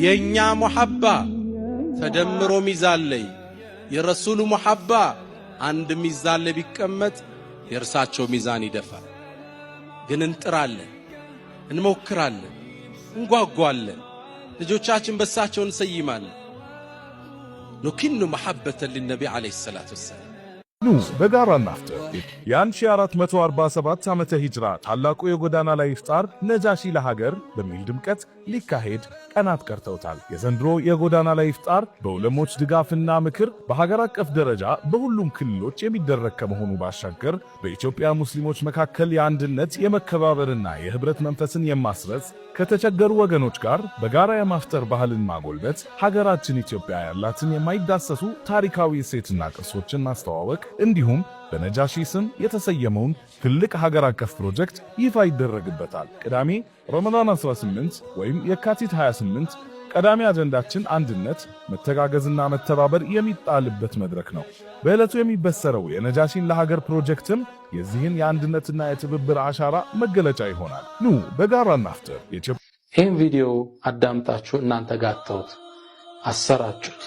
የኛ ሙሐባ ተደምሮ ሚዛን ላይ የረሱሉ ሙሐባ አንድ ሚዛን ላይ ቢቀመጥ የእርሳቸው ሚዛን ይደፋል። ግን እንጥራለን፣ እንሞክራለን፣ እንጓጓለን፣ ልጆቻችን በሳቸው እንሰይማለን። ኑኪኑ መሐበተን ለነቢ ዓለይሂ ሰላቱ ወሰላም። ኑ በጋራ እናፍጥር። የ1447 ዓመተ ሂጅራ ታላቁ የጎዳና ላይ ኢፍጣር ነጃሺ ለሀገር በሚል ድምቀት ሊካሄድ ቀናት ቀርተውታል። የዘንድሮ የጎዳና ላይ ኢፍጣር በዑለሞች ድጋፍና ምክር በሀገር አቀፍ ደረጃ በሁሉም ክልሎች የሚደረግ ከመሆኑ ባሻገር በኢትዮጵያ ሙስሊሞች መካከል የአንድነት የመከባበርና የህብረት መንፈስን የማስረጽ ከተቸገሩ ወገኖች ጋር በጋራ የማፍጠር ባህልን ማጎልበት ሀገራችን ኢትዮጵያ ያላትን የማይዳሰሱ ታሪካዊ እሴትና ቅርሶችን ማስተዋወቅ እንዲሁም በነጃሺ ስም የተሰየመውን ትልቅ ሀገር አቀፍ ፕሮጀክት ይፋ ይደረግበታል። ቅዳሜ ረመዳን 18 ወይም የካቲት 28 ቀዳሚ አጀንዳችን አንድነት፣ መተጋገዝና መተባበር የሚጣልበት መድረክ ነው። በዕለቱ የሚበሰረው የነጃሺን ለሀገር ፕሮጀክትም የዚህን የአንድነትና የትብብር አሻራ መገለጫ ይሆናል። ኑ በጋራ እናፍጥር። ይህን ቪዲዮ አዳምጣችሁ እናንተ ጋር ተውት፣ አሰራጩት።